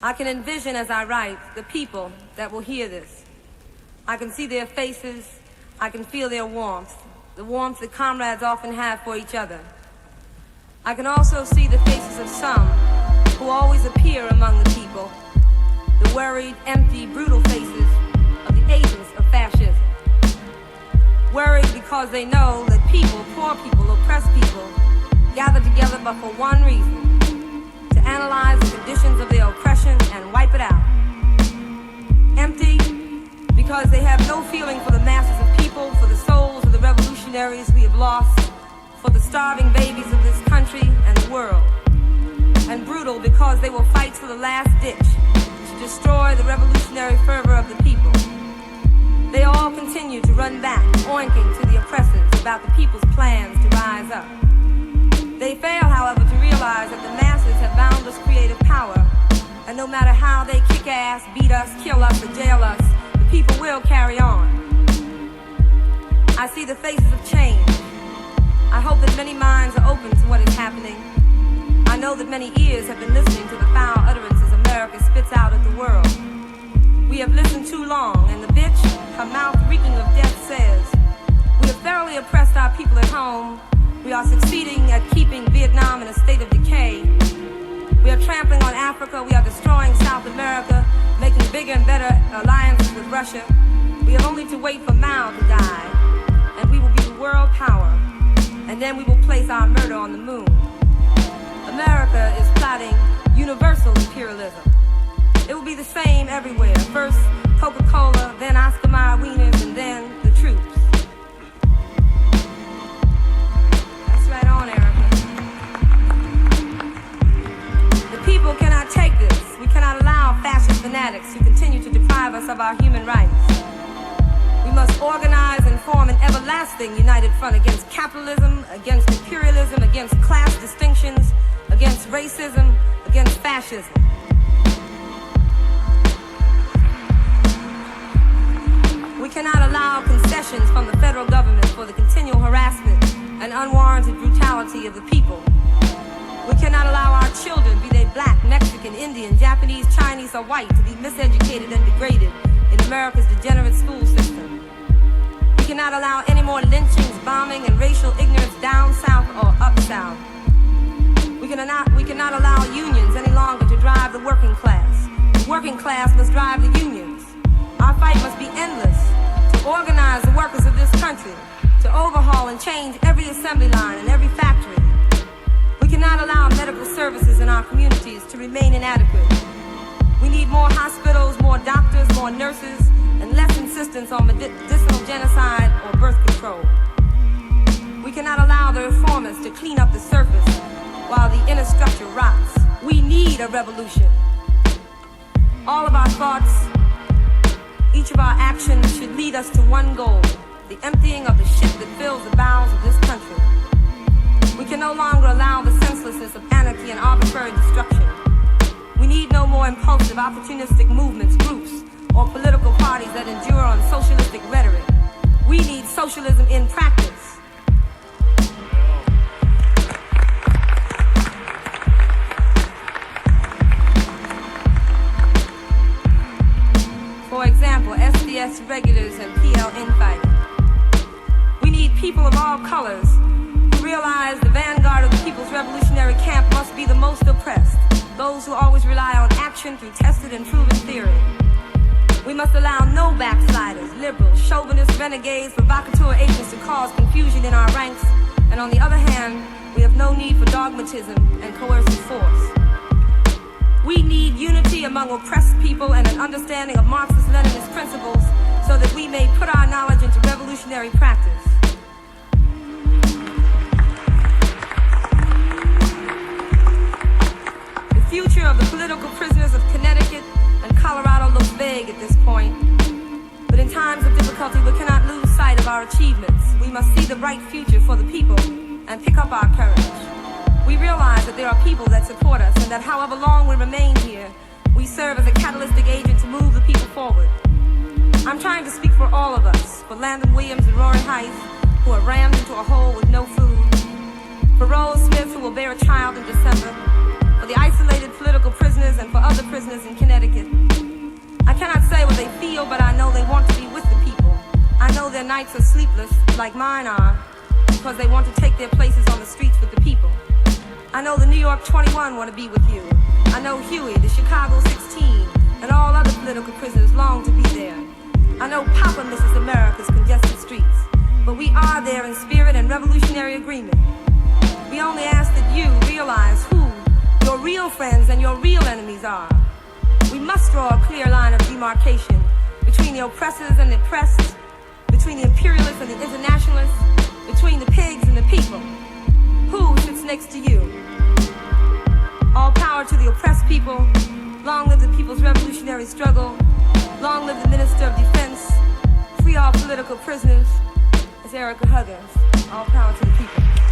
I can envision as I write the people that will hear this. I can see their faces, I can feel their warmth, the warmth that comrades often have for each other. I can also see the faces of some who always appear among the people, the worried, empty, brutal faces of the agents of fascism. Worried because they know that people, poor people, oppressed people, gather together but for one reason: to analyze the conditions of their oppression and wipe it out. Empty because they have no feeling for the masses of people, for the souls of the revolutionaries we have lost, for the starving babies of this country and the world. And brutal because they will fight to the last ditch to destroy the revolutionary fervor of the people. They all continue to run back, oinking to the oppressors about the people's plans to rise up. They fail, however, to realize that the masses have boundless creative power, and no matter how they kick ass, beat us, kill us, or jail us, the people will carry on. I see the faces of change. I hope that many minds are open to what is happening. I know that many ears have been listening to the foul utterances America spits out at the world. We have listened too long, and the bitch, her mouth reeking of death, says, "We have thoroughly oppressed our people at home. We are succeeding at keeping Vietnam in a state of decay. We are trampling on Africa. We are destroying South America, making bigger and better alliances with Russia. We have only to wait for Mao to die, and we will be the world power. And then we will place our murder on the moon." America is plotting universal imperialism. It will be the same everywhere. First Coca-Cola, then Oscar Mayer wieners, and then the troops. That's right on, Ericka. The people cannot take this. We cannot allow fascist fanatics to continue to deprive us of our human rights. We must organize and form an everlasting united front against capitalism, against imperialism, against class distinctions, against racism, against fascism. We cannot allow concessions from the federal government for the continual harassment and unwarranted brutality of the people. We cannot allow our children, be they black, Mexican, Indian, Japanese, Chinese, or white, to be miseducated and degraded in America's degenerate school system. We cannot allow any more lynchings, bombing, and racial ignorance down south or up south. We cannot allow unions any longer to drive the working class. The working class must drive the unions. Our fight must be endless, to organize the workers of this country, to overhaul and change every assembly line and every factory. We cannot allow medical services in our communities to remain inadequate. We need more hospitals, more doctors, more nurses, and less insistence on medicinal genocide or birth control. We cannot allow the reformers to clean up the surface while the inner structure rots. We need a revolution. All of our thoughts, each of our actions should lead us to one goal: the emptying of the shit that fills the bowels of this country. We can no longer allow the senselessness of anarchy and arbitrary destruction. We need no more impulsive, opportunistic movements, groups, or political parties that endure on socialistic rhetoric. We need socialism in practice. For example, SDS regulars and PL infighting. We need people of all colors who realize the vanguard of the People's Revolutionary Camp must be the most oppressed, those who always rely on action through tested and proven theory. We must allow no backsliders, liberals, chauvinists, renegades, provocateur agents to cause confusion in our ranks, and on the other hand, we have no need for dogmatism and coercive force. We need unity among oppressed people and an understanding of Marxist-Leninist principles so that we may put our knowledge into revolutionary practice. The future of the political prisoners of Connecticut and Colorado looks vague at this point, but in times of difficulty we cannot lose sight of our achievements. We must see the bright future for the people and pick up our courage. We realize that there are people that support us and that however long we remain here, we serve as a catalytic agent to move the people forward. I'm trying to speak for all of us, for Landon Williams and Rory Heiss, who are rammed into a hole with no food, for Rose Smith, who will bear a child in December, for the isolated political prisoners and for other prisoners in Connecticut. I cannot say what they feel, but I know they want to be with the people. I know their nights are sleepless, like mine are, because they want to take their places on the streets with the people. I know the New York 21 want to be with you. I know Huey, the Chicago 16, and all other political prisoners long to be there. I know Papa misses America's congested streets, but we are there in spirit and revolutionary agreement. We only ask that you realize who your real friends and your real enemies are. We must draw a clear line of demarcation between the oppressors and the oppressed, between the imperialists and the internationalists, between the pigs and the people. Who sits next to you? All power to the oppressed people. Long live the people's revolutionary struggle. Long live the Minister of Defense. Free all political prisoners. It's Ericka Huggins. All power to the people.